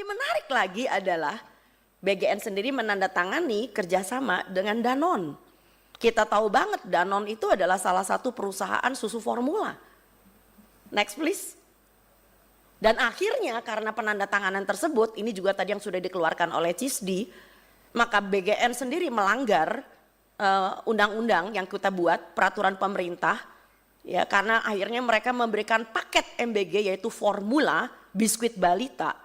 lebih menarik lagi adalah BGN sendiri menandatangani kerjasama dengan Danone. Kita tahu banget Danone itu adalah salah satu perusahaan susu formula. Next please. Dan akhirnya karena penandatanganan tersebut, ini juga tadi yang sudah dikeluarkan oleh CISDI, maka BGN sendiri melanggar undang-undang yang kita buat, peraturan pemerintah, ya, karena akhirnya mereka memberikan paket MBG yaitu formula, biskuit balita,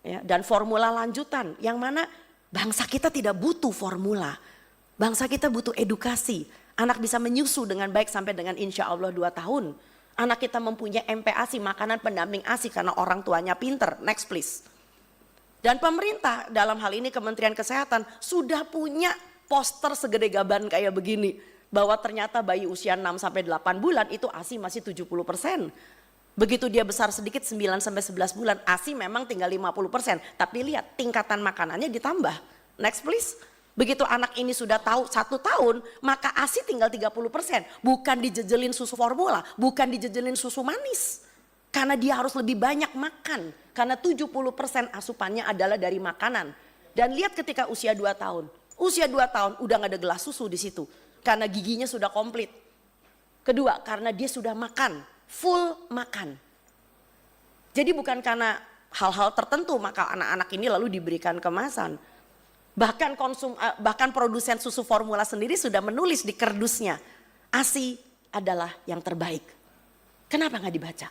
ya, dan formula lanjutan, yang mana bangsa kita tidak butuh formula, bangsa kita butuh edukasi, anak bisa menyusu dengan baik sampai dengan insya Allah 2 tahun, anak kita mempunyai MPASI, makanan pendamping ASI karena orang tuanya pinter. Next please. Dan pemerintah dalam hal ini Kementerian Kesehatan sudah punya poster segede gaban kayak begini, bahwa ternyata bayi usia 6-8 bulan itu ASI masih 70%. Begitu dia besar sedikit 9-11 bulan, ASI memang tinggal 50%, tapi lihat tingkatan makanannya ditambah. Next please. Begitu anak ini sudah tahu 1 tahun, maka ASI tinggal 30%, bukan dijejelin susu formula, bukan dijejelin susu manis. Karena dia harus lebih banyak makan, karena 70% asupannya adalah dari makanan. Dan lihat ketika usia 2 tahun, usia 2 tahun udah gak ada gelas susu di situ, karena giginya sudah komplit. Kedua, karena dia sudah makan, full makan. Jadi bukan karena hal-hal tertentu maka anak-anak ini lalu diberikan kemasan. Bahkan produsen susu formula sendiri sudah menulis di kerdusnya, ASI adalah yang terbaik. Kenapa nggak dibaca?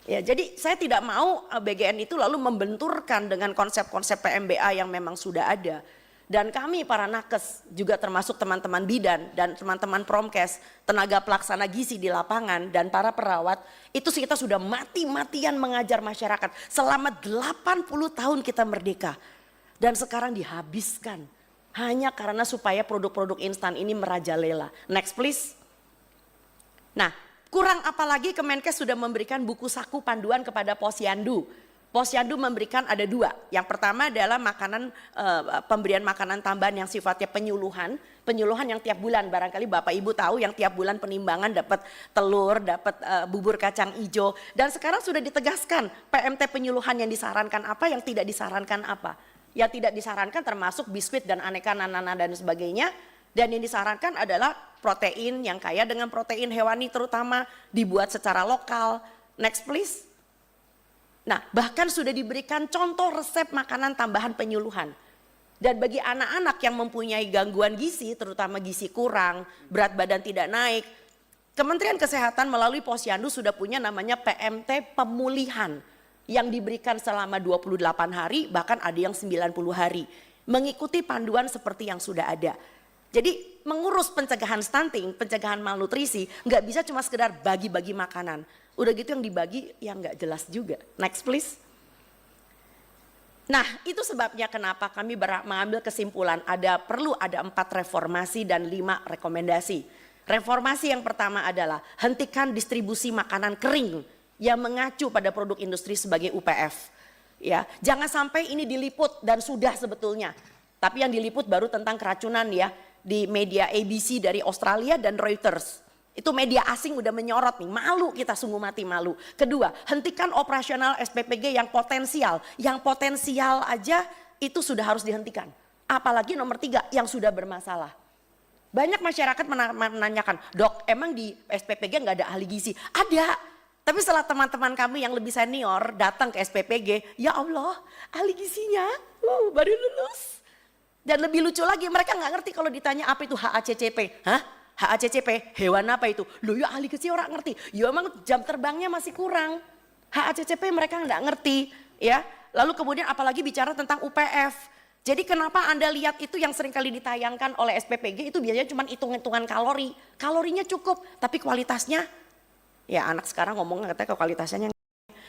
Ya, jadi saya tidak mau BGN itu lalu membenturkan dengan konsep-konsep PMBA yang memang sudah ada. Dan kami para nakes juga termasuk teman-teman bidan dan teman-teman promkes, tenaga pelaksana gizi di lapangan dan para perawat, itu kita sudah mati-matian mengajar masyarakat selama 80 tahun kita merdeka. Dan sekarang dihabiskan hanya karena supaya produk-produk instan ini merajalela. Next please. Nah, kurang apalagi Kemenkes sudah memberikan buku saku panduan kepada Posyandu. Posyandu memberikan ada 2. Yang pertama adalah pemberian makanan tambahan yang sifatnya penyuluhan yang tiap bulan, barangkali Bapak Ibu tahu yang tiap bulan penimbangan dapat telur, dapat bubur kacang hijau, dan sekarang sudah ditegaskan PMT penyuluhan yang disarankan apa, yang tidak disarankan apa. Yang tidak disarankan termasuk biskuit dan aneka nanana dan sebagainya, dan yang disarankan adalah protein yang kaya dengan protein hewani terutama, dibuat secara lokal. Next please. Nah, bahkan sudah diberikan contoh resep makanan tambahan penyuluhan. Dan bagi anak-anak yang mempunyai gangguan gizi, terutama gizi kurang, berat badan tidak naik, Kementerian Kesehatan melalui Posyandu sudah punya namanya PMT pemulihan yang diberikan selama 28 hari, bahkan ada yang 90 hari. Mengikuti panduan seperti yang sudah ada. Jadi mengurus pencegahan stunting, pencegahan malnutrisi, nggak bisa cuma sekedar bagi-bagi makanan. Udah gitu yang dibagi yang nggak jelas juga. Next please. Nah, itu sebabnya kenapa kami mengambil kesimpulan perlu ada 4 reformasi dan 5 rekomendasi. Reformasi yang pertama adalah hentikan distribusi makanan kering yang mengacu pada produk industri sebagai UPF. Ya, jangan sampai ini diliput dan sudah sebetulnya. Tapi yang diliput baru tentang keracunan ya di media ABC dari Australia dan Reuters. Itu media asing udah menyorot nih, malu kita, sungguh mati malu. Kedua, hentikan operasional SPPG yang potensial aja itu sudah harus dihentikan. Apalagi nomor 3 yang sudah bermasalah. Banyak masyarakat menanyakan, dok emang di SPPG nggak ada ahli gizi? Ada, tapi setelah teman-teman kami yang lebih senior datang ke SPPG, ya Allah ahli gizinya baru lulus. Dan lebih lucu lagi mereka nggak ngerti kalau ditanya apa itu HACCP, hah? HACCP, hewan apa itu? Loh ya ahli gizi orang ngerti. Ya emang jam terbangnya masih kurang. HACCP mereka nggak ngerti, ya. Lalu kemudian apalagi bicara tentang UPF. Jadi kenapa Anda lihat itu yang sering kali ditayangkan oleh SPPG itu biasanya cuma hitung-hitungan kalori. Kalorinya cukup, tapi kualitasnya, ya anak sekarang ngomongnya katanya kualitasnya.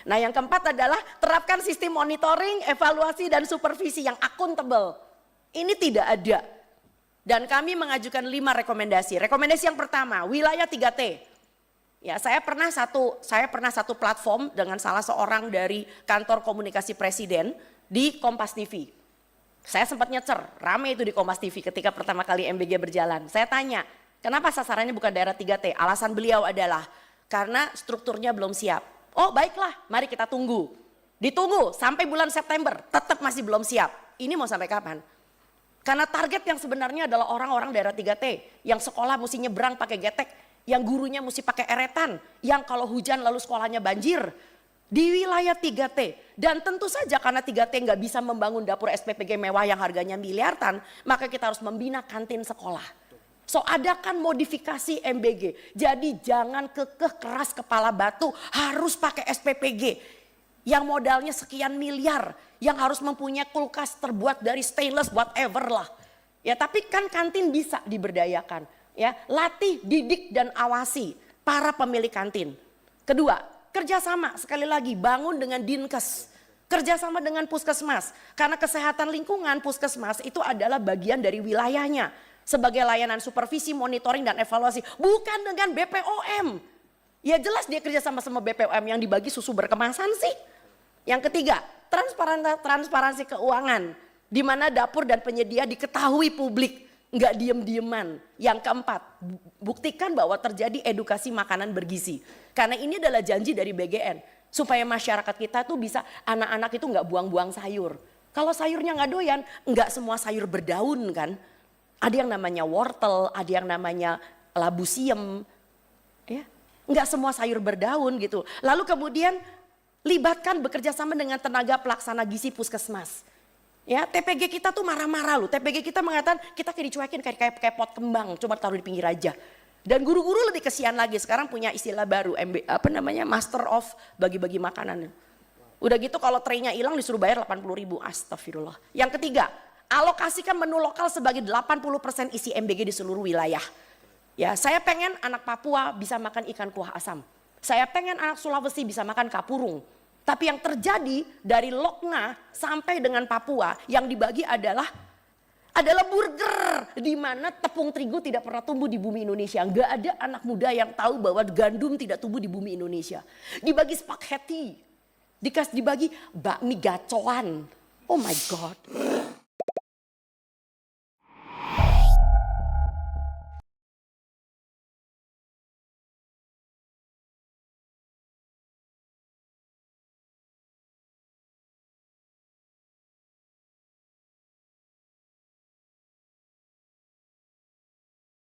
Nah yang keempat adalah terapkan sistem monitoring, evaluasi dan supervisi yang akuntabel. Ini tidak ada. Dan kami mengajukan 5 rekomendasi. Rekomendasi yang pertama, wilayah 3T. Ya, saya pernah satu platform dengan salah seorang dari kantor komunikasi presiden di Kompas TV. Saya sempat nyecer, rame itu di Kompas TV ketika pertama kali MBG berjalan. Saya tanya, kenapa sasarannya bukan daerah 3T? Alasan beliau adalah karena strukturnya belum siap. Oh baiklah, mari kita tunggu. Ditunggu sampai bulan September, tetap masih belum siap. Ini mau sampai kapan? Karena target yang sebenarnya adalah orang-orang daerah 3T. Yang sekolah mesti nyebrang pakai getek. Yang gurunya mesti pakai eretan. Yang kalau hujan lalu sekolahnya banjir. Di wilayah 3T. Dan tentu saja karena 3T nggak bisa membangun dapur SPPG mewah yang harganya miliaran. Maka kita harus membina kantin sekolah. So adakan modifikasi MBG. Jadi jangan kekeh keras kepala batu harus pakai SPPG. Yang modalnya sekian miliar. Yang harus mempunyai kulkas terbuat dari stainless whatever lah. Ya tapi kan kantin bisa diberdayakan. Ya, latih, didik dan awasi para pemilik kantin. Kedua, kerjasama sekali lagi bangun dengan Dinkes. Kerjasama dengan puskesmas. Karena kesehatan lingkungan puskesmas itu adalah bagian dari wilayahnya. Sebagai layanan supervisi, monitoring dan evaluasi. Bukan dengan BPOM. Ya jelas dia kerjasama sama BPOM yang dibagi susu berkemasan sih. Yang ketiga, transparansi keuangan. Di mana dapur dan penyedia diketahui publik. Nggak diem-dieman. Yang keempat, buktikan bahwa terjadi edukasi makanan bergizi. Karena ini adalah janji dari BGN. Supaya masyarakat kita tuh bisa, anak-anak itu nggak buang-buang sayur. Kalau sayurnya nggak doyan, nggak semua sayur berdaun kan. Ada yang namanya wortel, ada yang namanya labu siem. Ya, nggak semua sayur berdaun gitu. Lalu kemudian libatkan bekerja sama dengan tenaga pelaksana gizi puskesmas. Ya, TPG kita tuh marah-marah loh. TPG kita mengatakan kita kayak dicuekin kayak pot kembang, cuma taruh di pinggir aja. Dan guru-guru lebih kesian lagi, sekarang punya istilah baru, Master of bagi-bagi makanan. Udah gitu kalau traynya hilang disuruh bayar 80.000, astagfirullah. Yang ketiga, alokasikan menu lokal sebagai 80% isi MBG di seluruh wilayah. Ya, saya pengen anak Papua bisa makan ikan kuah asam. Saya pengen anak Sulawesi bisa makan kapurung. Tapi yang terjadi dari Lokna sampai dengan Papua yang dibagi adalah burger. Di mana tepung terigu tidak pernah tumbuh di bumi Indonesia. Nggak ada anak muda yang tahu bahwa gandum tidak tumbuh di bumi Indonesia. Dibagi spaghetti. Dibagi bakmi gacoan. Oh my God.